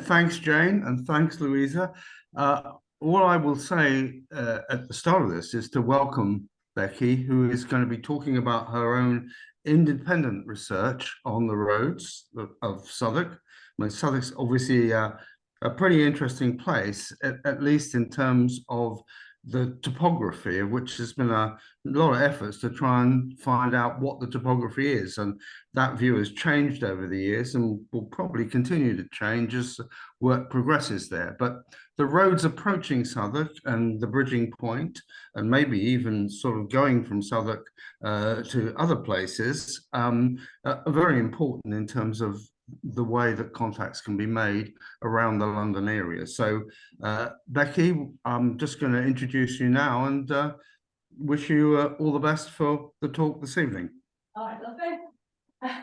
Thanks, Jane, and thanks, Louisa. All I will say at the start of this is to welcome Becky, who is going to be talking about her own independent research on the roads of Southwark. I mean, Southwark's obviously a pretty interesting place, at least in terms of the topography, of which there's been a lot of efforts to try and find out what the topography is. And that view has changed over the years and will probably continue to change as work progresses there. But the roads approaching Southwark and the bridging point, and maybe even sort of going from Southwark to other places, are very important in terms of the way that contacts can be made around the London area. So, Becky, I'm just going to introduce you now and wish you all the best for the talk this evening. All right, lovely. Oh,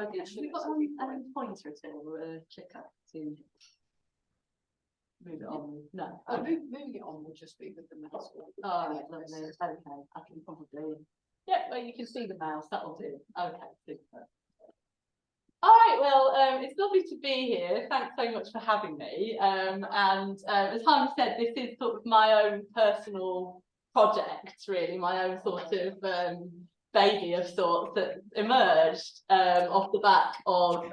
okay. Have we got a pointer at all or a clicker to move it on? No. Oh, moving it on will just be with the mouse. Oh, right, lovely. Okay, I can probably. Yeah, well, you can see the mouse. That'll do. Okay, super. All right, well, it's lovely to be here. Thanks so much for having me. And as Hans said, this is sort of my own personal project, really, my own sort of baby of sorts that emerged off the back of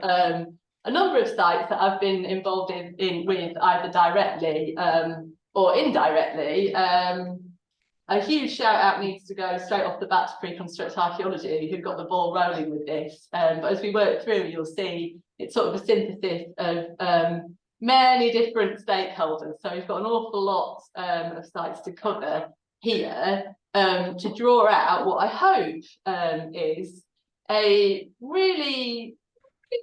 a number of sites that I've been involved in with either directly or indirectly. A huge shout out needs to go straight off the bat to pre-construct archaeology, who got the ball rolling with this. But as we work through, you'll see it's sort of a synthesis of many different stakeholders. So we've got an awful lot of sites to cover here to draw out what I hope is a really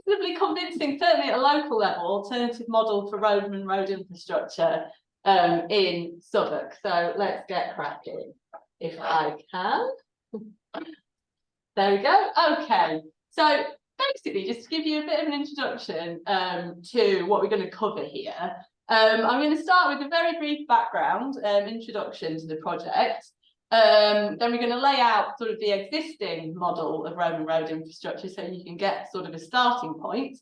reasonably convincing, certainly at a local level, alternative model for road and road infrastructure in Southwark. So let's get cracking, if I can. There we go. Okay, so basically, just to give you a bit of an introduction to what we're going to cover here, I'm going to start with a very brief background, introduction to the project. Then we're going to lay out sort of the existing model of Roman road infrastructure so you can get sort of a starting point,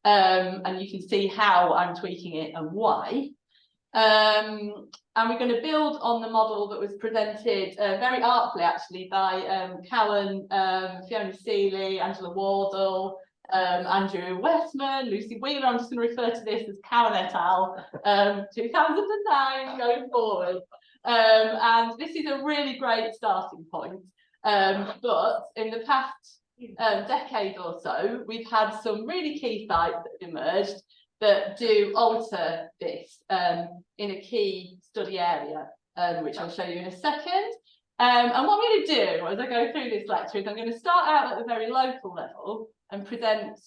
and you can see how I'm tweaking it and why. And we're going to build on the model that was presented very artfully, actually, by Cowan, Fiona Seeley, Angela Wardle, Andrew Westman, Lucy Wheeler. I'm just going to refer to this as Cowan et al. 2009 going forward. And this is a really great starting point. But in the past decade or so, we've had some really key sites that have emerged that do alter this in a key study area, which I'll show you in a second. And what I'm going to do as I go through this lecture is I'm going to start out at a very local level and present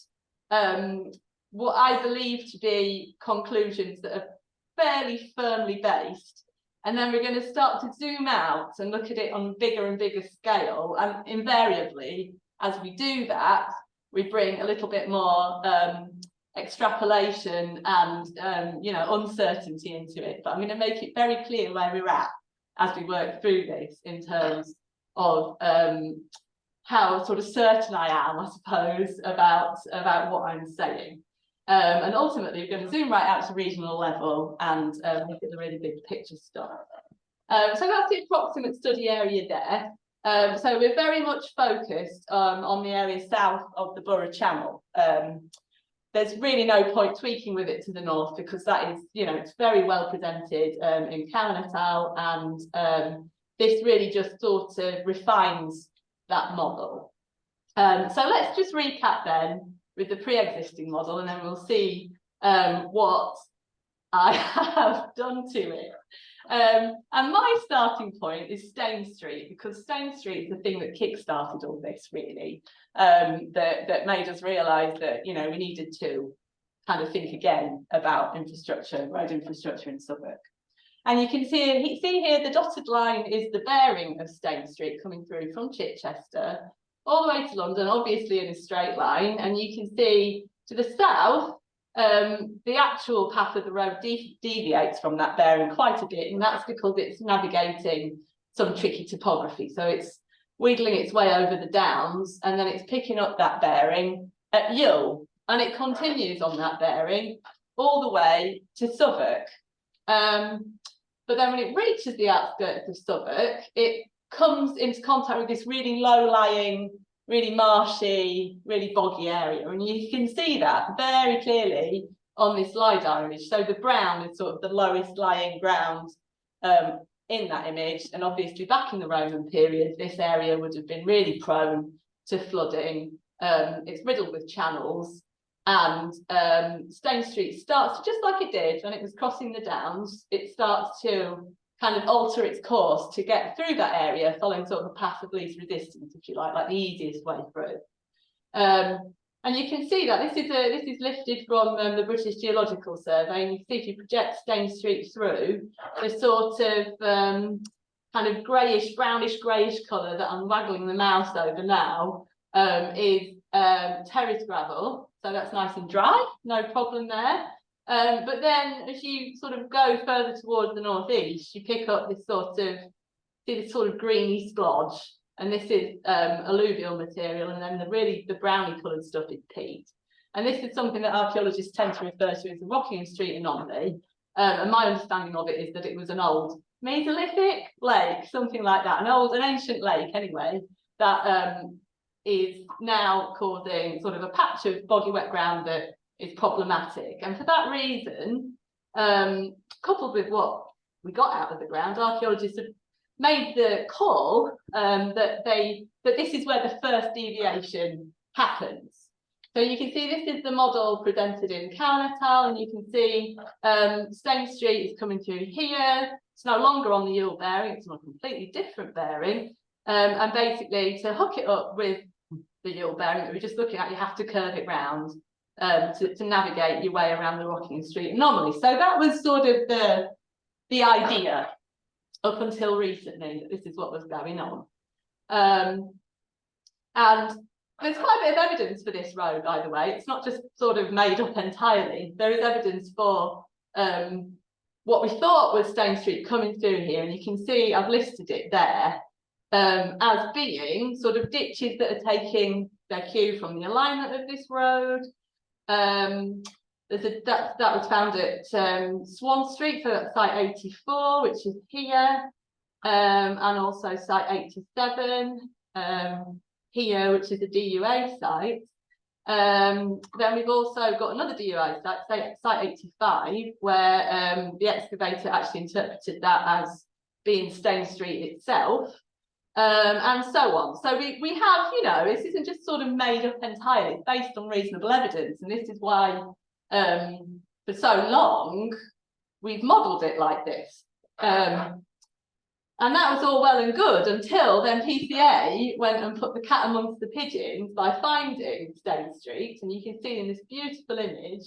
what I believe to be conclusions that are fairly firmly based. And then we're going to start to zoom out and look at it on a bigger and bigger scale. And invariably, as we do that, we bring a little bit more extrapolation and uncertainty into it. But I'm going to make it very clear where we're at as we work through this in terms of how sort of certain I am, I suppose, about what I'm saying. And ultimately, we're going to zoom right out to regional level and look at the really big picture stuff. So that's the approximate study area there. So we're very much focused on the area south of the Borough Channel. There's really no point tweaking with it to the north because that is, it's very well presented in Cowan et al. And this really just sort of refines that model. So let's just recap then with the pre-existing model, and then we'll see what I have done to it. And my starting point is Stane Street, because Stane Street is the thing that kick-started all this, really, that made us realise that, we needed to kind of think again about infrastructure, road infrastructure in Southwark. And you can see here the dotted line is the bearing of Stane Street coming through from Chichester all the way to London, obviously in a straight line. And you can see to the south, the actual path of the road deviates from that bearing quite a bit, and that's because it's navigating some tricky topography. So it's wiggling its way over the downs, and then it's picking up that bearing at Yull, and it continues on that bearing all the way to Southwark. But then when it reaches the outskirts of Southwark, it comes into contact with this really low-lying, really marshy, really boggy area. And you can see that very clearly on this LiDAR image. So the brown is sort of the lowest lying ground in that image. And obviously back in the Roman period, this area would have been really prone to flooding. It's riddled with channels. And Stone Street starts, just like it did when it was crossing the downs, it starts to kind of alter its course to get through that area, following sort of the path of least resistance, if you like the easiest way through. And you can see that this is lifted from the British Geological Survey, and you can see if you project Stone Street through, the sort of kind of greyish, brownish greyish colour that I'm waggling the mouse over now is terrace gravel. So that's nice and dry, no problem there. But then as you sort of go further towards the northeast, you pick up this sort of greeny splodge, and this is alluvial material, and then the browny coloured stuff is peat. And this is something that archaeologists tend to refer to as the Rockingham Street anomaly. And my understanding of it is that it was an old Mesolithic lake, something like that, an ancient lake anyway, that is now causing sort of a patch of boggy wet ground that is problematic. And for that reason, coupled with what we got out of the ground, archaeologists have made the call that this is where the first deviation happens. So you can see this is the model presented in Cowan et al, and you can see Stone Street is coming through here. It's no longer on the Yull bearing, it's on a completely different bearing. And basically to hook it up with the Yull bearing that we're just looking at, you have to curve it round to navigate your way around the Rockingham Street anomaly. So that was sort of the idea up until recently, that this is what was going on. And there's quite a bit of evidence for this road, by the way. It's not just sort of made up entirely. There is evidence for what we thought was Stone Street coming through here, and you can see I've listed it there as being sort of ditches that are taking their cue from the alignment of this road. That was found at Swan Street, so that's site 84, which is here, and also site 87 here, which is a DUA site. Then we've also got another DUA site, site 85, where the excavator actually interpreted that as being Stone Street itself. And so on. So we have, you know, this isn't just sort of made up entirely, it's based on reasonable evidence, and this is why for so long we've modelled it like this. And that was all well and good until then PCA went and put the cat amongst the pigeons by finding Stone Street, and you can see in this beautiful image,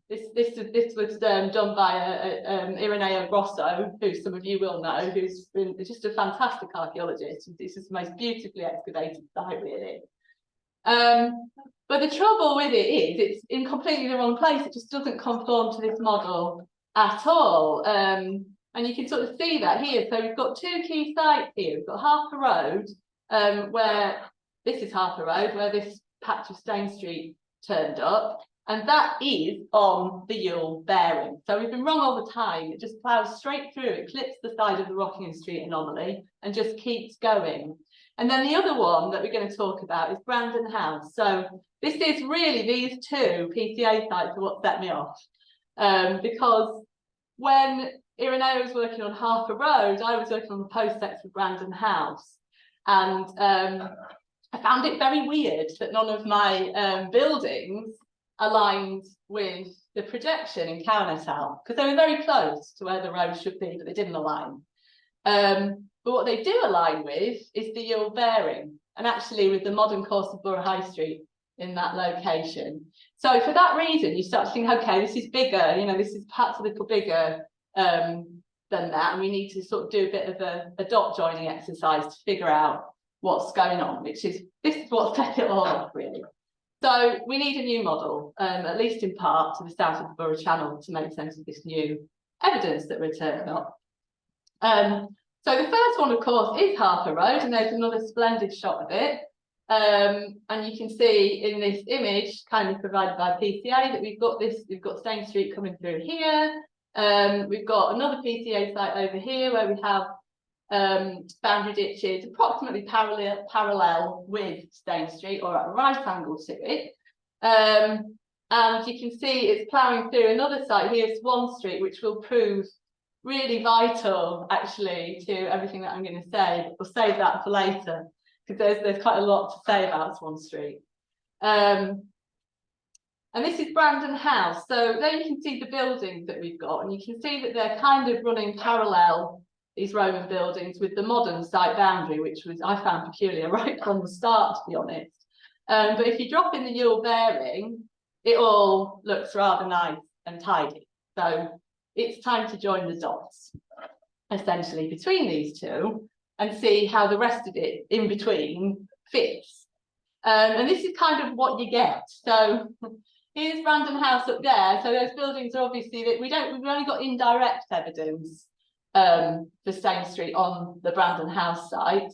this was done by Ireneo Grosso, who some of you will know, who's been just a fantastic archaeologist. This is the most beautifully excavated site, really. But the trouble with it is it's in completely the wrong place. It just doesn't conform to this model at all. And you can sort of see that here. So we've got two key sites here. We've got Harper Road, where this is Harper Road, where this patch of Stone Street turned up. And that is on the Yull bearing. So we've been wrong all the time. It just ploughs straight through, it clips the side of the Rockingham Street anomaly and just keeps going. And then the other one that we're going to talk about is Brandon House. So this is really, these two PCA sites are what set me off. Because when Ireneo was working on Harper Road, I was working on the post-sex for Brandon House. And I found it very weird that none of my buildings aligned with the projection in Cowan et al, because they were very close to where the road should be, but they didn't align. But what they do align with is the Yull bearing, and actually with the modern course of Borough High Street in that location. So for that reason, you start to think, okay, this is bigger, you know, this is perhaps a little bigger than that, and we need to sort of do a bit of a dot joining exercise to figure out what's going on, this is what set it all up, really. So we need a new model, at least in part, to the south of the Borough Channel to make sense of this new evidence that we're turning up. So the first one, of course, is Harper Road, and there's another splendid shot of it. And you can see in this image, kind of provided by PCA, that we've got Stane Street coming through here. We've got another PCA site over here where we have boundary ditches approximately parallel with Stane Street, or at a right angle to it. And you can see it's ploughing through another site here, Swan Street, which will prove really vital actually to everything that I'm going to say. We'll save that for later, because there's quite a lot to say about Swan Street. And this is Brandon House. So there you can see the buildings that we've got, and you can see that they're kind of running parallel, these Roman buildings, with the modern site boundary, which was, I found peculiar right from the start, to be honest. But if you drop in the Yule bearing, it all looks rather nice and tidy. So it's time to join the dots, essentially, between these two, and see how the rest of it in between fits. And this is kind of what you get. So here's Brandon House up there. So those buildings are obviously that we've only got indirect evidence for Stane Street on the Brandon House site.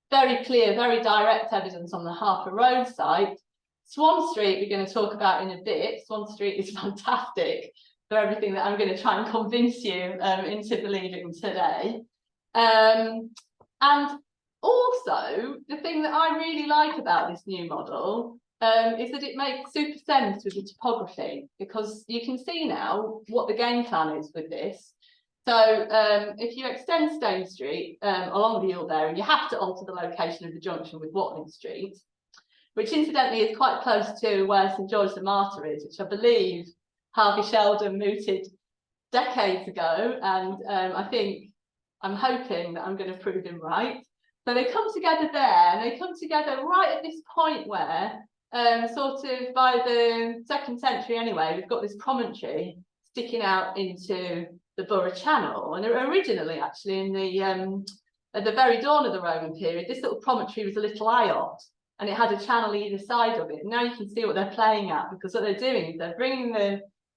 Very clear, very direct evidence on the Harper Road site. Swan Street we're going to talk about in a bit. Swan Street is fantastic for everything that I'm going to try and convince you into believing today. And also, the thing that I really like about this new model is that it makes super sense with the topography, because you can see now what the game plan is with this. So if you extend Stane Street along the Yule there, and you have to alter the location of the junction with Watling Street, which incidentally is quite close to where St George the Martyr is, which I believe Harvey Sheldon mooted decades ago, and I'm hoping that I'm going to prove him right. So they come together there, and they come together right at this point where, sort of by the 2nd century anyway, we've got this promontory sticking out into the Borough Channel. And originally, actually, in the at the very dawn of the Roman period, this little promontory was a little eyot, and it had a channel either side of it. And now you can see what they're playing at, because what they're doing is they're bringing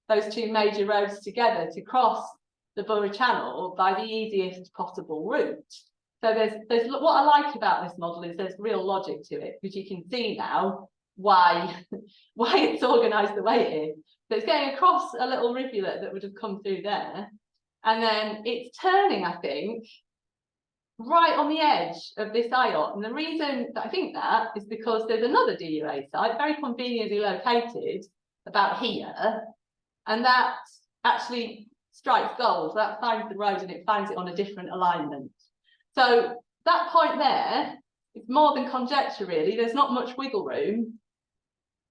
those two major roads together to cross the Borough Channel by the easiest possible route. So there's what I like about this model is there's real logic to it, because you can see now why it's organised the way it is. So it's going across a little rivulet that would have come through there, and then it's turning, I think, right on the edge of this eyot. And the reason that I think that is because there's another DUA site very conveniently located about here, and that actually strikes gold. That finds the road, and it finds it on a different alignment. So that point there is more than conjecture, really. There's not much wiggle room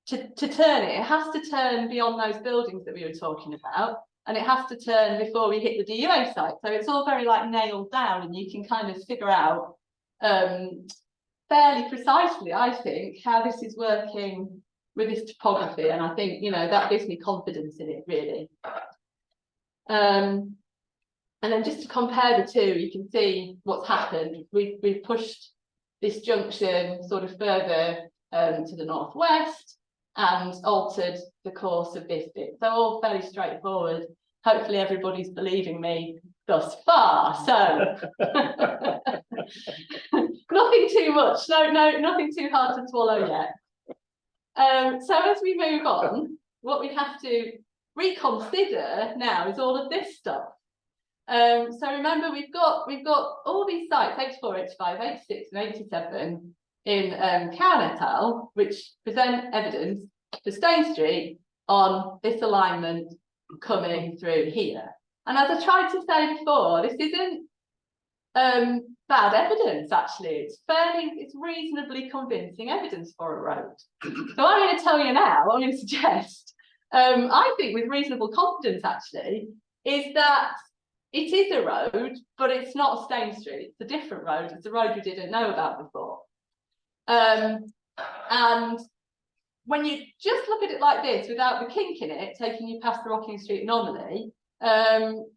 to turn it. It has to turn beyond those buildings that we were talking about, and it has to turn before we hit the DUA site. So it's all very like nailed down, and you can kind of figure out fairly precisely, I think, how this is working with this topography. And I think, you know, that gives me confidence in it, really. And then just to compare the two, you can see what's happened. We've pushed this junction sort of further to the northwest and altered the course of this bit. So all fairly straightforward. Hopefully everybody's believing me thus far. So nothing too much. No, nothing too hard to swallow yet. So as we move on, what we have to reconsider now is all of this stuff. So remember, we've got all these sites, 84, 85, 86 and 87 in Cowan et al., which present evidence for Stane Street on this alignment coming through here. And as I tried to say before, this isn't bad evidence, actually. It's reasonably convincing evidence for a road. So I'm going to tell you now, I'm going to suggest, I think with reasonable confidence, actually, is that it is a road, but it's not Stane Street. It's a different road. It's a road we didn't know about before. And when you just look at it like this, without the kink in it, taking you past the Rocking Street anomaly,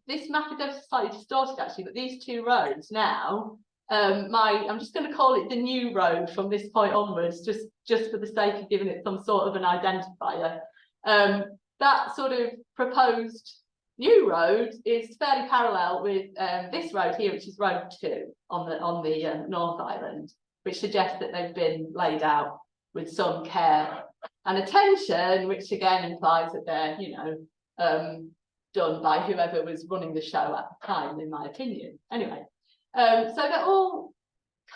this map is slightly distorted, actually, but these two roads now, I'm just going to call it the new road from this point onwards, just just for the sake of giving it some sort of an identifier. That sort of proposed new road is fairly parallel with this road here, which is Road 2 on the North Island, which suggests that they've been laid out with some care and attention, which again implies that they're, you know, done by whoever was running the show at the time, in my opinion. Anyway, so that all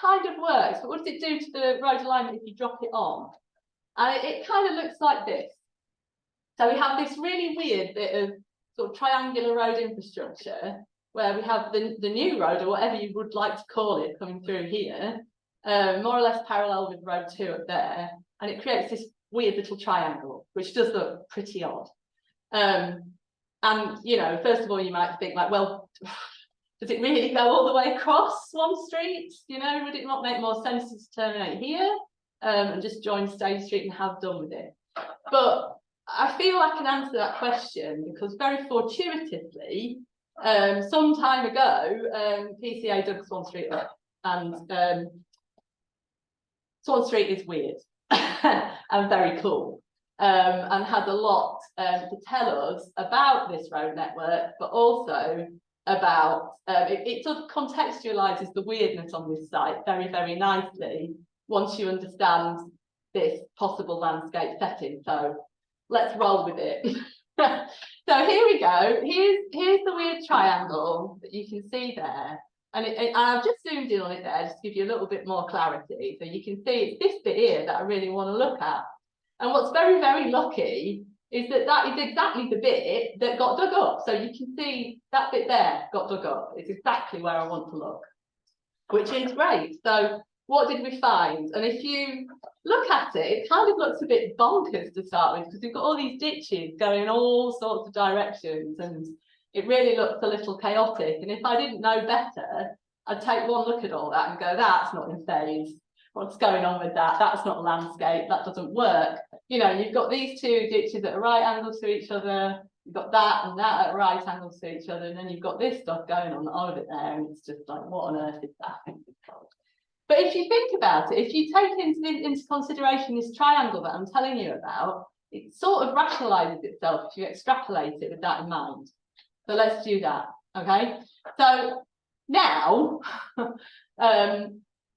kind of works, but what does it do to the road alignment if you drop it on? And it kind of looks like this. So we have this really weird bit of sort of triangular road infrastructure where we have the new road, or whatever you would like to call it, coming through here, more or less parallel with Road 2 up there, and it creates this weird little triangle, which does look pretty odd. And, you know, first of all, you might think like, well, does it really go all the way across Swan Street? You know, would it not make more sense to terminate here and just join State Street and have done with it? But I feel I can answer that question because very fortuitously, some time ago, PCA dug Swan Street up, and Swan Street is weird and very cool, and has a lot to tell us about this road network, but also about it sort of contextualizes the weirdness on this site very, very nicely once you understand this possible landscape setting. So let's roll with it. So here we go. Here's the weird triangle that you can see there. And I've just zoomed in on it there just to give you a little bit more clarity. So you can see it's this bit here that I really want to look at. And what's very, very lucky is that that is exactly the bit that got dug up. So you can see that bit there got dug up. It's exactly where I want to look, which is great. So what did we find? And if you look at it, it kind of looks a bit bonkers to start with, because we've got all these ditches going in all sorts of directions, and it really looks a little chaotic. And if I didn't know better, I'd take one look at all that and go, that's not in phase. What's going on with that? That's not a landscape. That doesn't work. You know, you've got these two ditches at right angles to each other. You've got that and that at right angles to each other. And then you've got this stuff going on over there. And it's just like, what on earth is that? But if you think about it, if you take into consideration this triangle that I'm telling you about, it sort of rationalizes itself if you extrapolate it with that in mind. So let's do that, okay? So now,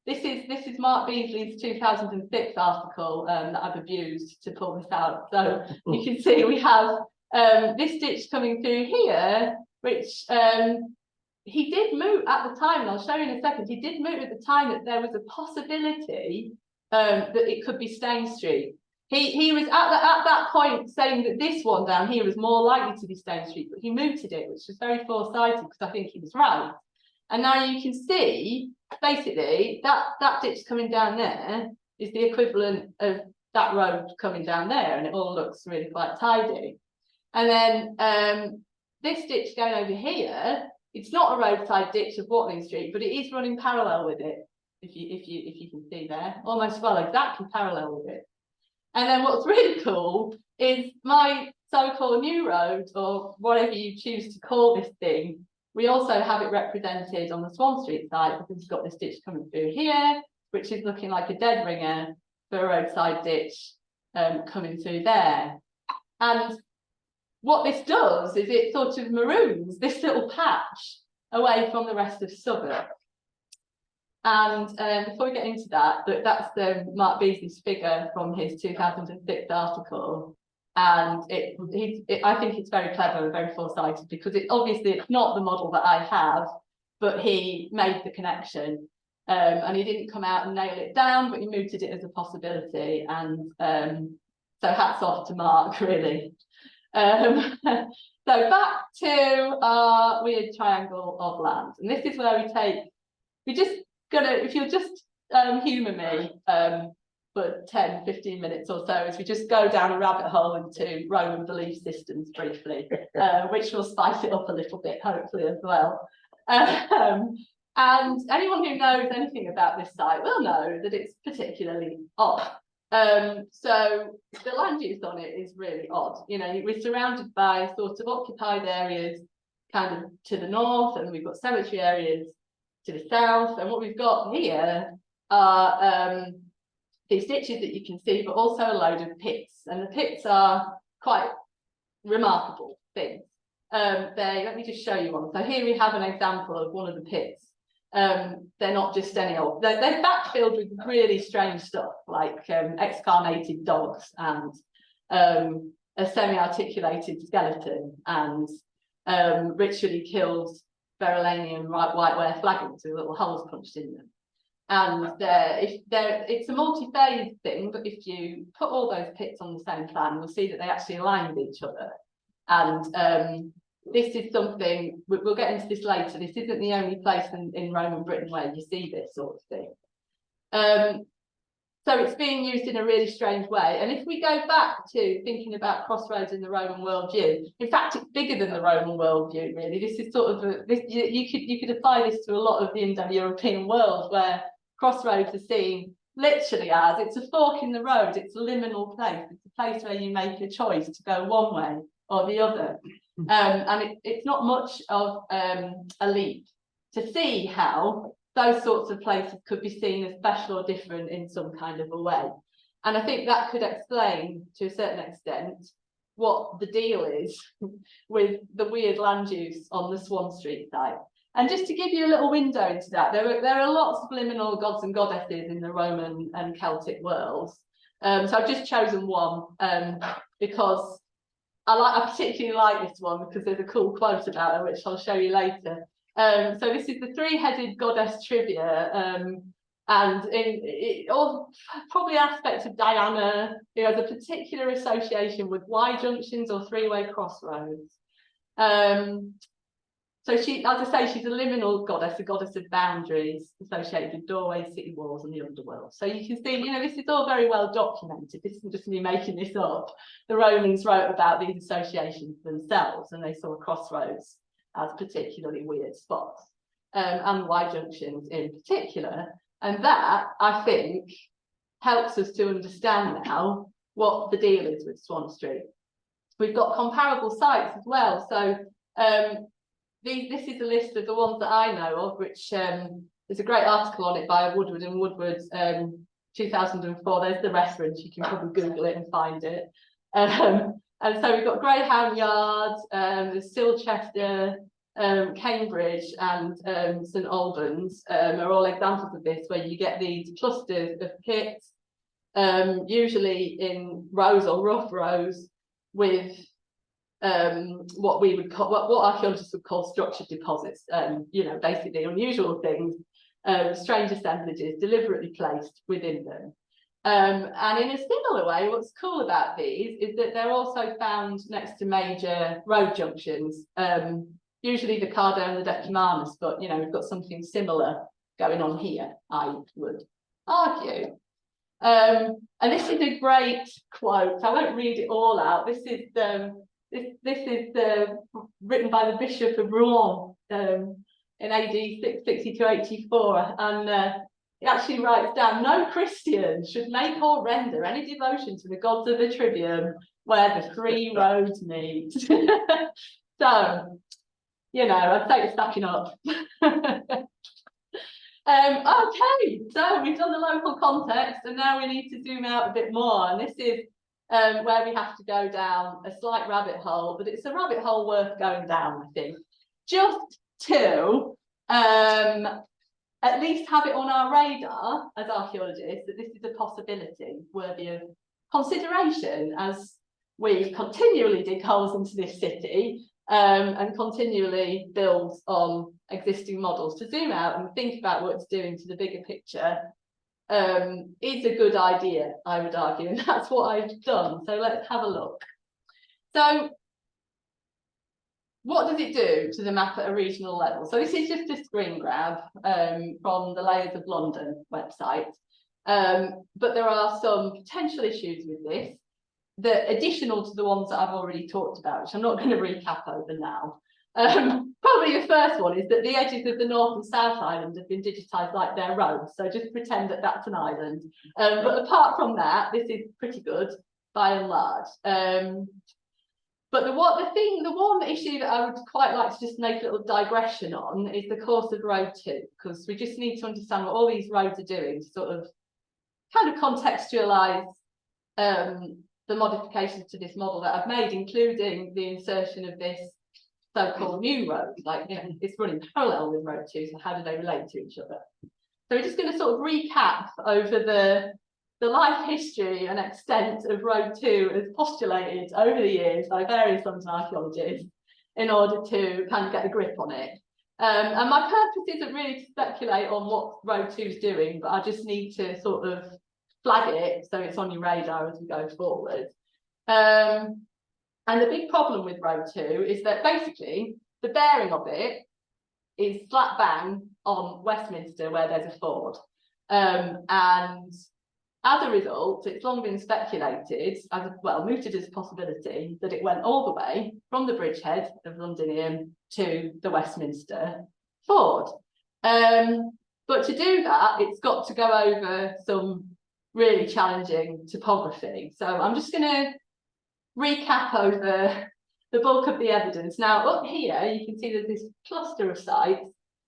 this is Mark Beasley's 2006 article that I've abused to pull this out. So you can see we have this ditch coming through here, which he did moot at the time, and I'll show you in a second. He did moot at the time that there was a possibility that it could be Stain Street. He was at that point saying that this one down here was more likely to be Stain Street, but he mooted it, which was very foresighted because I think he was right. And now you can see, basically, that ditch coming down there is the equivalent of that road coming down there, and it all looks really quite tidy. And then this ditch going over here, it's not a roadside ditch of Watling Street, but it is running parallel with it, if you can see there, almost well exactly parallel with it. And then what's really cool is my so-called new road, or whatever you choose to call this thing. We also have it represented on the Swan Street side because we've got this ditch coming through here, which is looking like a dead ringer for a roadside ditch coming through there. And what this does is it sort of maroons this little patch away from the rest of Southwark. And before we get into that, that's Mark Beasley's figure from his 2006 article. And I think it's very clever and very foresighted, because obviously it's not the model that I have, but he made the connection. And he didn't come out and nail it down, but he mooted it as a possibility. And so hats off to Mark, really. So back to our weird triangle of land. And this is where if you'll just humour me for 10-15 minutes or so, as we just go down a rabbit hole into Roman belief systems briefly, which will spice it up a little bit, hopefully, as well. And anyone who knows anything about this site will know that it's particularly odd. So the land use on it is really odd. You know, we're surrounded by sort of occupied areas kind of to the north, and we've got cemetery areas to the south. And what we've got here are these ditches that you can see, but also a load of pits, and the pits are quite remarkable things. Let me just show you one. So here we have an example of one of the pits. They're not just any old, they're backfilled with really strange stuff, like excarnated dogs and a semi-articulated skeleton and ritually killed Verulamium whiteware flagons with little holes punched in them. And it's a multi-phase thing, but if you put all those pits on the same plan, you'll see that they actually align with each other. And this is something, we'll get into this later, this isn't the only place in Roman Britain where you see this sort of thing. So it's being used in a really strange way. And if we go back to thinking about crossroads in the Roman worldview, in fact, it's bigger than the Roman worldview, really. This is sort of, you could apply this to a lot of the Indo-European world, where crossroads are seen literally as, it's a fork in the road, it's a liminal place, it's a place where you make a choice to go one way or the other. And it's not much of a leap to see how those sorts of places could be seen as special or different in some kind of a way. And I think that could explain, to a certain extent, what the deal is with the weird land use on the Swan Street site. And just to give you a little window into that, there are lots of liminal gods and goddesses in the Roman and Celtic worlds. So I've just chosen one because I particularly like this one because there's a cool quote about her, which I'll show you later. So this is the three-headed goddess Trivia, and all probably aspects of Diana, the particular association with Y junctions or three-way crossroads. So she, as I say, she's a liminal goddess, a goddess of boundaries associated with doorways, city walls, and the underworld. So you can see, this is all very well documented. This isn't just me making this up. The Romans wrote about these associations themselves, and they saw crossroads as particularly weird spots, and Y junctions in particular. And that, I think, helps us to understand now what the deal is with Swan Street. We've got comparable sites as well. So this is a list of the ones that I know of, which there's a great article on it by Woodward and Woodward, 2004. There's the reference. You can probably Google it and find it. And so we've got Greyhound Yard, Silchester, Cambridge, and St Albans are all examples of this, where you get these clusters of pits, usually in rows or rough rows, with what we would call, what archaeologists would call structured deposits, basically unusual things, strange assemblages deliberately placed within them. And in a similar way, what's cool about these is that they're also found next to major road junctions, usually the Cardo and the Decimanus, but we've got something similar going on here, I would argue. And this is a great quote. I won't read it all out. This is written by the Bishop of Rouen in AD 660 to 84, and he actually writes down, "No Christian should make or render any devotion to the gods of the Trivium where the three roads meet." So, I'd say it's stacking up. Okay, so we've done the local context, and now we need to zoom out a bit more. And this is where we have to go down a slight rabbit hole, but it's a rabbit hole worth going down, I think, just to at least have it on our radar as archaeologists that this is a possibility worthy of consideration as we continually dig holes into this city and continually build on existing models. To zoom out and think about what it's doing to the bigger picture is a good idea, I would argue, and that's what I've done. So let's have a look. So what does it do to the map at a regional level? So this is just a screen grab from the Layers of London website, but there are some potential issues with this that additional to the ones that I've already talked about, which I'm not going to recap over now. Probably the first one is that the edges of the North and South Island have been digitised like their roads, so just pretend that that's an island. But apart from that, this is pretty good by and large. But the one issue that I would quite like to just make a little digression on is the course of Road 2, because we just need to understand what all these roads are doing to sort of kind of contextualise the modifications to this model that I've made, including the insertion of this so-called new road. Like, you know, it's running parallel with road 2, so how do they relate to each other? So we're just going to sort of recap over the life history and extent of road 2 as postulated over the years by various London archaeologists in order to kind of get a grip on it. And my purpose isn't really to speculate on what road 2 is doing, but I just need to sort of flag it so it's on your radar as we go forward. And the big problem with road 2 is that basically the bearing of it is flat bang on Westminster where there's a ford. And as a result, it's long been speculated, as well, mooted as a possibility, that it went all the way from the bridgehead of Londinium to the Westminster ford. But to do that, it's got to go over some really challenging topography. So I'm just going to recap over the bulk of the evidence. Now, up here, you can see there's this cluster of sites.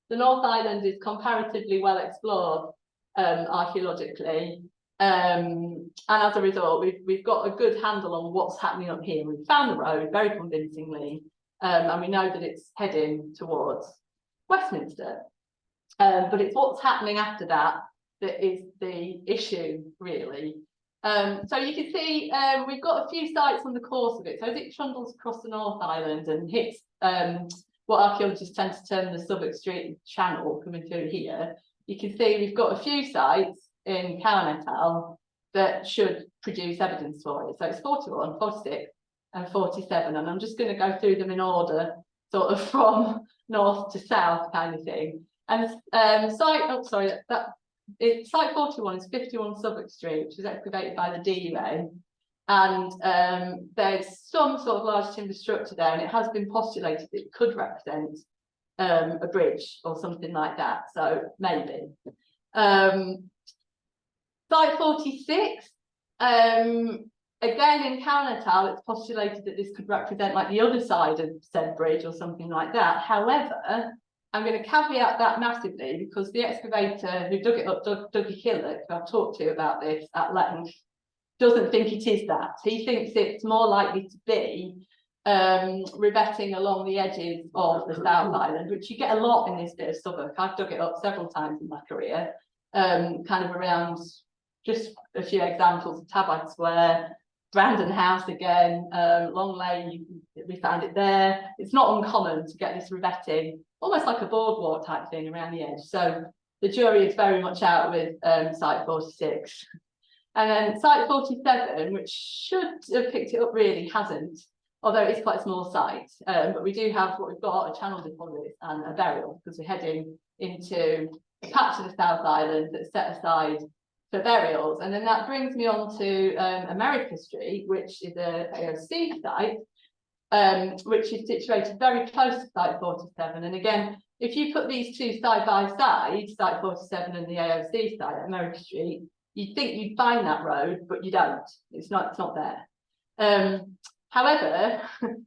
The North Island is comparatively well explored archaeologically. And as a result, we've got a good handle on what's happening up here. We've found the road very convincingly, and we know that it's heading towards Westminster. But it's what's happening after that that is the issue, really. So you can see we've got a few sites on the course of it. So as it trundles across the North Island and hits what archaeologists tend to term the Southwark Street channel coming through here, you can see we've got a few sites in Cowan et al. That should produce evidence for it. So it's 41, 46 and 47, and I'm just going to go through them in order, sort of from north to south kind of thing. And site 41 is 51 Southwark Street, which was excavated by the DUA, and there's some sort of large timber structure there, and it has been postulated that it could represent a bridge or something like that, so maybe. Site 46, again in Cowan et al, it's postulated that this could represent like the other side of said bridge or something like that. However, I'm going to caveat that massively because the excavator who dug it up, Dougie Hillock, who I've talked to about this at length, doesn't think it is that. He thinks it's more likely to be revetting along the edges of the South Island, which you get a lot in this bit of Southwark. I've dug it up several times in my career, kind of around just a few examples of Tabard Square, Brandon House again, Long Lane, we found it there. It's not uncommon to get this revetting, almost like a boardwalk type thing around the edge. So the jury is very much out with site 46. And then site 47, which should have picked it up, really hasn't, although it's quite a small site. But we do have what we've got, a channel deposit and a burial, because we're heading into a patch of the South Island that's set aside for burials. And then that brings me on to America Street, which is a AOC site, which is situated very close to site 47. And again, if you put these two side by side, site 47 and the AOC site at America Street, you'd think you'd find that road, but you don't. It's not there. However,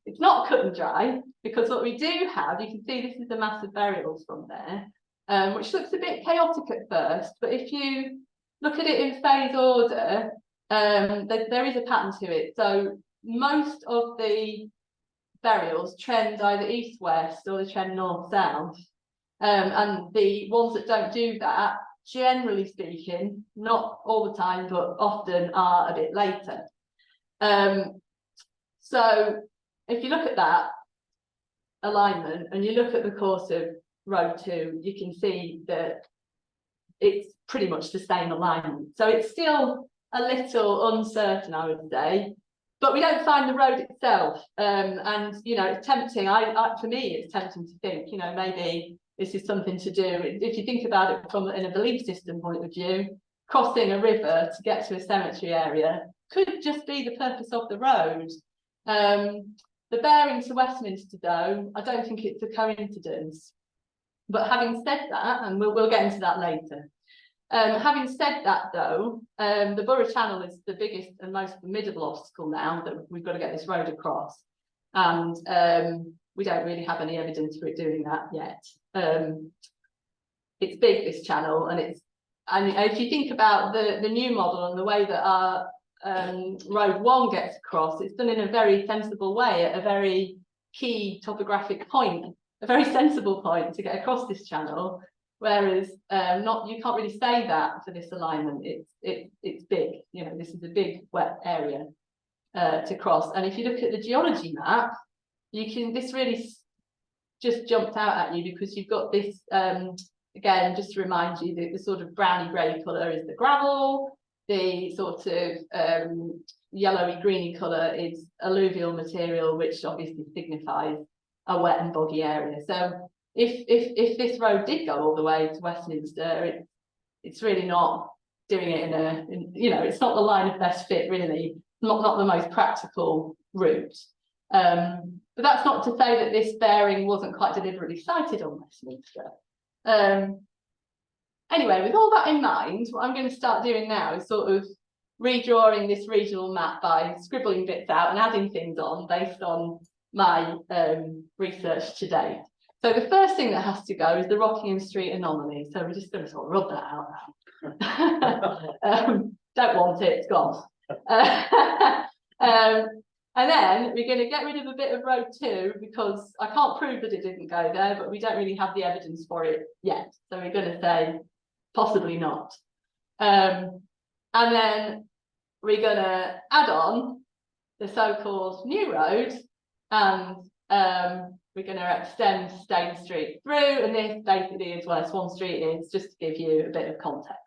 it's not cut and dry, because what we do have, you can see this is a mass of burials from there, which looks a bit chaotic at first, but if you look at it in phase order, there is a pattern to it. So most of the burials trend either east-west or they trend north-south. And the ones that don't do that, generally speaking, not all the time, but often are a bit later. So if you look at that alignment and you look at the course of road 2, you can see that it's pretty much the same alignment. So it's still a little uncertain, I would say, but we don't find the road itself. And, you know, it's tempting. For me, it's tempting to think, you know, maybe this is something to do, if you think about it from in a belief system point of view, crossing a river to get to a cemetery area could just be the purpose of the road. The bearing to Westminster, though, I don't think it's a coincidence. But having said that, and we'll get into that later, having said that, though, the Borough Channel is the biggest and most formidable obstacle now that we've got to get this road across. And we don't really have any evidence for it doing that yet. It's big, this channel, and it's and if you think about the new model and the way that our road 1 gets across, it's done in a very sensible way at a very key topographic point, a very sensible point to get across this channel. Whereas you can't really say that for this alignment. It's big, you know, this is a big wet area to cross. And if you look at the geology map, this really just jumped out at you because you've got this, again, just to remind you that the sort of browny grey colour is the gravel, the sort of yellowy greeny colour is alluvial material, which obviously signifies a wet and boggy area. So if this road did go all the way to Westminster, it's really not doing it you know, it's not the line of best fit, really, not the most practical route. But that's not to say that this bearing wasn't quite deliberately sited on Westminster. Anyway, with all that in mind, what I'm going to start doing now is sort of redrawing this regional map by scribbling bits out and adding things on based on my research to date. So the first thing that has to go is the Rockingham Street anomaly. So we're just going to sort of rub that out now. Don't want it, it's gone. And then we're going to get rid of a bit of road 2 because I can't prove that it didn't go there, but we don't really have the evidence for it yet. So we're going to say possibly not. And then we're going to add on the so-called new road, and we're going to extend Stane Street through, and this basically is where Swan Street is, just to give you a bit of context.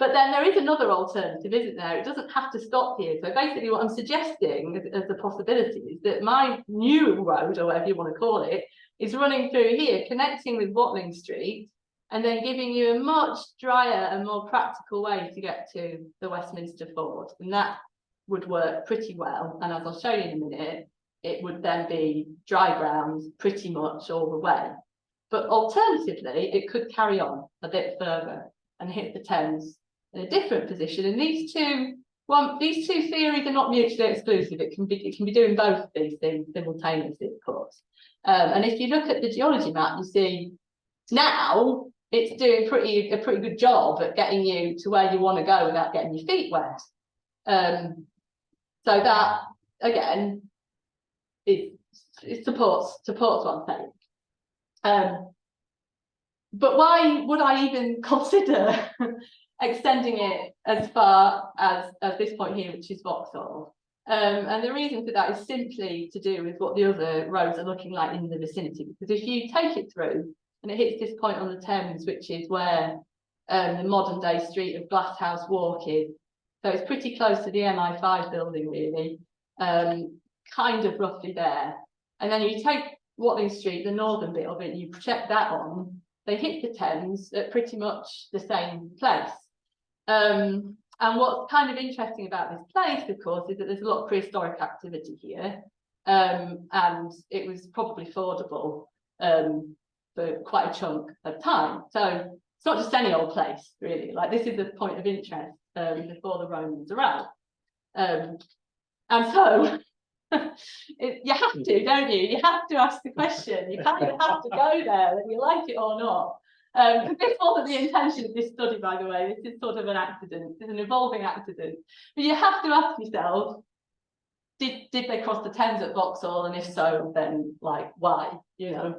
But then there is another alternative, isn't there? It doesn't have to stop here. So basically what I'm suggesting as a possibility is that my new road, or whatever you want to call it, is running through here, connecting with Watling Street, and then giving you a much drier and more practical way to get to the Westminster Ford. And that would work pretty well. And as I'll show you in a minute, it would then be dry ground pretty much all the way. But alternatively, it could carry on a bit further and hit the Thames in a different position. And these two theories are not mutually exclusive. It can be doing both of these things simultaneously, of course. And if you look at the geology map, you see now it's doing a pretty good job at getting you to where you want to go without getting your feet wet. So that again, it supports what I'm saying. But why would I even consider extending it as far as this point here, which is Vauxhall? And the reason for that is simply to do with what the other roads are looking like in the vicinity. Because if you take it through and it hits this point on the Thames, which is where the modern day street of Glasshouse Walk is, so it's pretty close to the MI5 building, really, kind of roughly there. And then you take Watling Street, the northern bit of it, and you project that on, they hit the Thames at pretty much the same place. And what's kind of interesting about this place, of course, is that there's a lot of prehistoric activity here, and it was probably fordable for quite a chunk of time. So it's not just any old place, really. Like, this is a point of interest before the Romans arrived. And so you have to, don't you? You have to ask the question. You kind of have to go there, whether you like it or not. Because this wasn't the intention of this study, by the way. This is sort of an accident. It's an evolving accident. But you have to ask yourself, did they cross the Thames at Vauxhall? And if so, then, like, why? You know.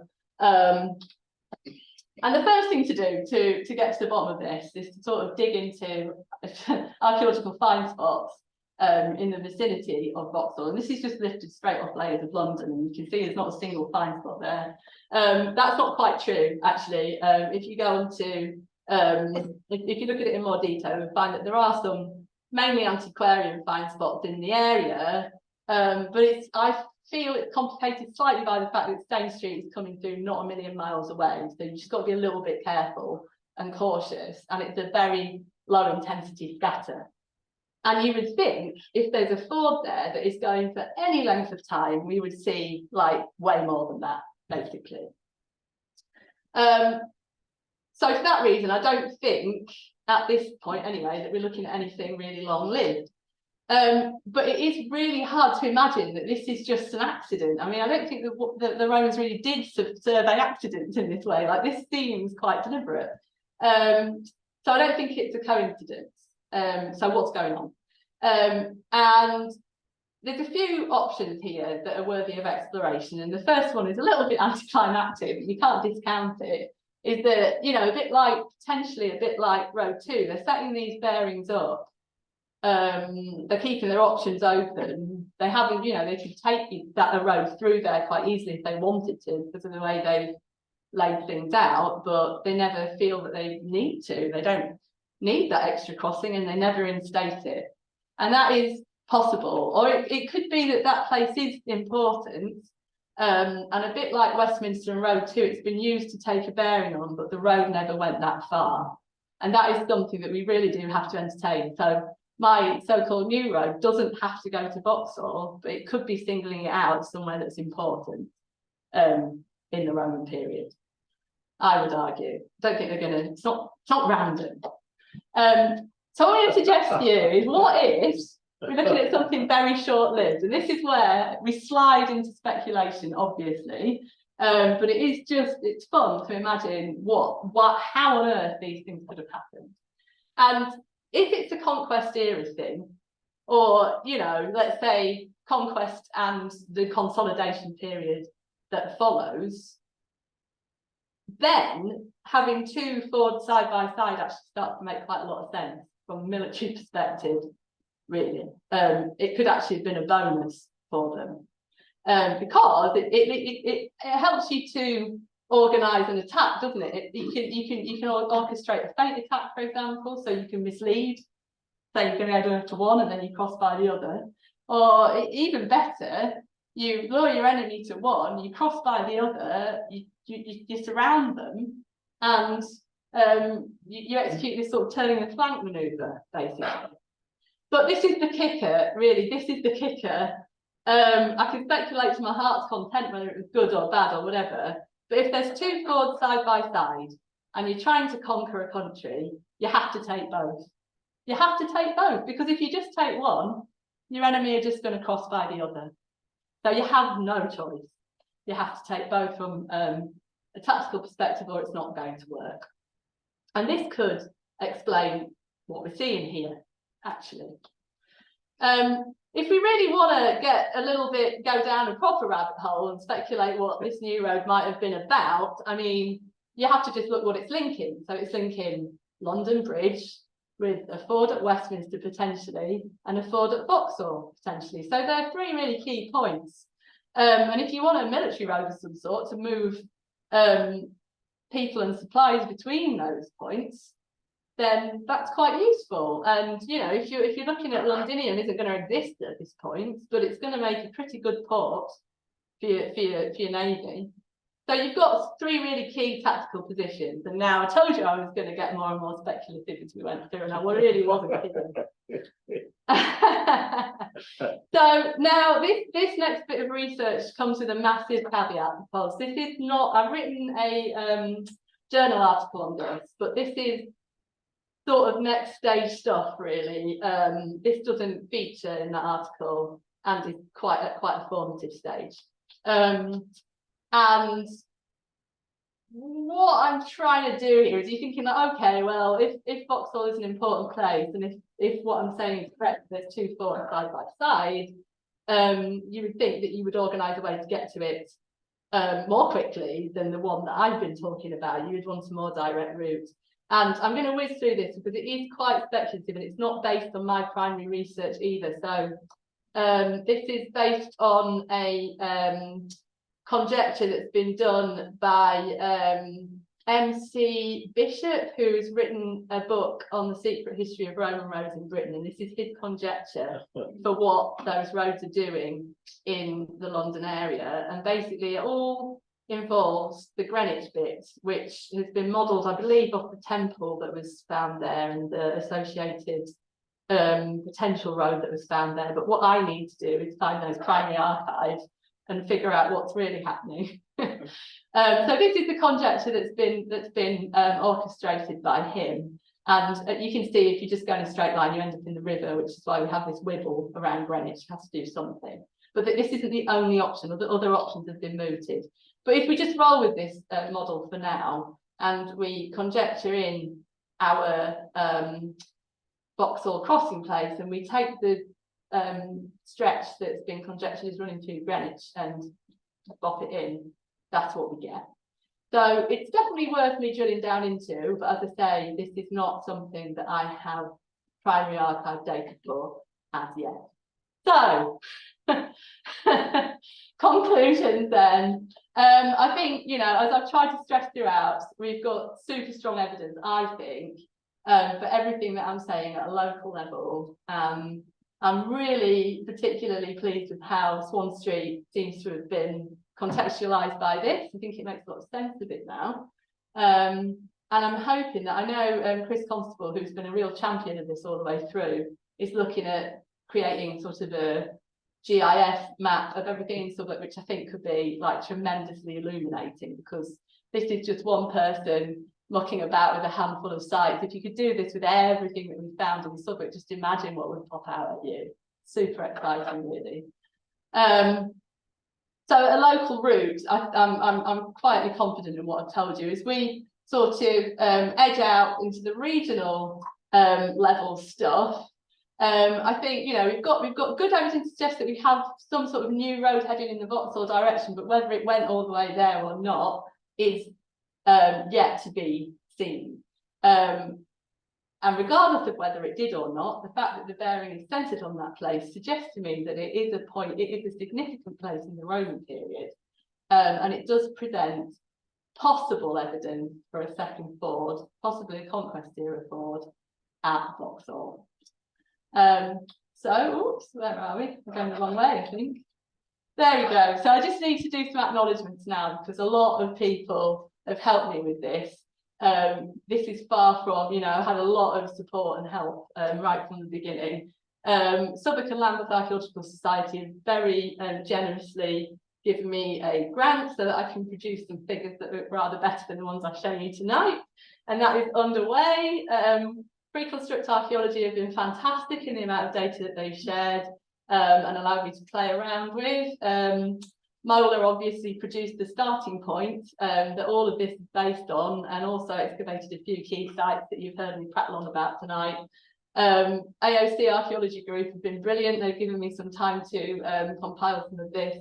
And the first thing to do to get to the bottom of this is to sort of dig into archaeological find spots in the vicinity of Vauxhall. And this is just lifted straight off layers of London, and you can see there's not a single find spot there. That's not quite true, actually. If you go on to, if you look at it in more detail, you'll find that there are some mainly antiquarian find spots in the area, but I feel it's complicated slightly by the fact that Stane Street is coming through not a million miles away, so you just got to be a little bit careful and cautious, and it's a very low intensity scatter. And you would think if there's a ford there that is going for any length of time, we would see like way more than that, basically. So for that reason, I don't think at this point anyway that we're looking at anything really long-lived. But it is really hard to imagine that this is just an accident. I mean, I don't think that the Romans really did survey accidents in this way. Like, this seems quite deliberate. So I don't think it's a coincidence. So what's going on? And there's a few options here that are worthy of exploration. And the first one is a little bit anticlimactic, but you can't discount it. Is that, you know, potentially a bit like Road 2, they're setting these bearings up. They're keeping their options open. They haven't, you know, they could take a road through there quite easily if they wanted to, because of the way they've laid things out, but they never feel that they need to. They don't need that extra crossing, and they never instate it. And that is possible. Or it could be that place is important, and a bit like Westminster and Road 2, it's been used to take a bearing on, but the road never went that far. And that is something that we really do have to entertain. So my so-called new road doesn't have to go to Vauxhall, but it could be singling it out somewhere that's important in the Roman period, I would argue. Don't think they're going to, it's not random. So what I'm going to suggest to you is, what if we're looking at something very short-lived? And this is where we slide into speculation, obviously. But it's fun to imagine how on earth these things could have happened. And if it's a conquest era thing, or, you know, let's say conquest and the consolidation period that follows, then having two fords side by side actually starts to make quite a lot of sense from a military perspective, really. It could actually have been a bonus for them, because it helps you to organize an attack, doesn't it? You can orchestrate a feint attack, for example, so you can mislead. Say you're going to go to one and then you cross by the other, or even better, you lure your enemy to one, you cross by the other, you surround them, and you execute this sort of turning the flank maneuver, basically. But this is the kicker, really. This is the kicker. I can speculate to my heart's content whether it was good or bad or whatever. But if there's two fords side by side and you're trying to conquer a country, you have to take both. You have to take both, because if you just take one, your enemy are just going to cross by the other. So you have no choice. You have to take both from a tactical perspective, or it's not going to work. And this could explain what we're seeing here, actually. If we really want to go down a proper rabbit hole and speculate what this new road might have been about, I mean, you have to just look what it's linking. So it's linking London Bridge with a ford at Westminster potentially, and a ford at Vauxhall potentially. So there are three really key points. And if you want a military road of some sort to move people and supplies between those points, then that's quite useful. And, you know, if you're looking at Londinium isn't going to exist at this point, but it's going to make a pretty good port for your navy. So you've got three really key tactical positions. And now I told you I was going to get more and more speculative as we went through, and I really wasn't kidding. So now this next bit of research comes with a massive caveat, because this is not, I've written a journal article on this, but this is sort of next stage stuff, really. This doesn't feature in that article and is quite a formative stage. And what I'm trying to do here is, you're thinking that, okay, well, if Vauxhall is an important place, and if what I'm saying is correct, there's two fords side by side, you would think that you would organise a way to get to it more quickly than the one that I've been talking about. You would want a more direct route. And I'm going to whiz through this because it is quite speculative, and it's not based on my primary research either. So this is based on a conjecture that's been done by MC Bishop, who's written a book on the secret history of Roman roads in Britain. And this is his conjecture for what those roads are doing in the London area. And basically it all involves the Greenwich bit, which has been modelled, I believe, off the temple that was found there and the associated potential road that was found there. But what I need to do is find those primary archives and figure out what's really happening. So this is the conjecture that's been orchestrated by him. And you can see if you just go in a straight line, you end up in the river, which is why we have this wibble around Greenwich. You have to do something. But this isn't the only option. Other options have been mooted. But if we just roll with this model for now, and we conjecture in our Vauxhall crossing place, and we take the stretch that's been conjectured is running through Greenwich and bop it in, that's what we get. So it's definitely worth me drilling down into, but as I say, this is not something that I have primary archive data for as yet. So, conclusions then. I think, you know, as I've tried to stress throughout, we've got super strong evidence, I think, for everything that I'm saying at a local level. I'm really particularly pleased with how Swan Street seems to have been contextualised by this. I think it makes a lot of sense of it now. And I'm hoping that, I know Chris Constable, who's been a real champion of this all the way through, is looking at creating sort of a GIS map of everything in Southwark, which I think could be like tremendously illuminating, because this is just one person mucking about with a handful of sites. If you could do this with everything that we found in Southwark, just imagine what would pop out at you. Super exciting, really. So a local route, I'm quietly confident in what I've told you, is we sort of edge out into the regional level stuff. I think, you know, we've got good evidence to suggest that we have some sort of new road heading in the Vauxhall direction, but whether it went all the way there or not is yet to be seen. And regardless of whether it did or not, the fact that the bearing is centred on that place suggests to me that it is a significant place in the Roman period, and it does present possible evidence for a second ford, possibly a conquest era ford at Vauxhall. So, oops, where are we? We're going the wrong way, I think. There we go. So I just need to do some acknowledgements now, because a lot of people have helped me with this. This is far from, you know, I had a lot of support and help right from the beginning. Southwark and Lambeth Archaeological Society have very generously given me a grant so that I can produce some figures that look rather better than the ones I've shown you tonight, and that is underway. Reconstruct Archaeology have been fantastic in the amount of data that they've shared and allowed me to play around with. Mola obviously produced the starting point that all of this is based on, and also excavated a few key sites that you've heard me prattle on about tonight. AOC Archaeology Group have been brilliant. They've given me some time to compile some of this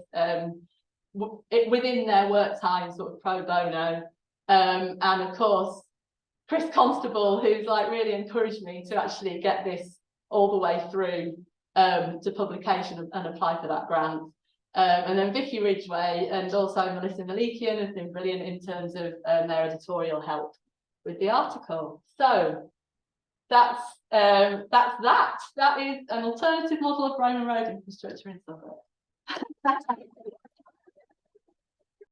within their work time, sort of pro bono. And of course, Chris Constable, who's like really encouraged me to actually get this all the way through to publication and apply for that grant. And then Vicky Ridgway and also Melissa Malikian have been brilliant in terms of their editorial help with the article. So that's that. That is an alternative model of Roman road infrastructure in Southwark.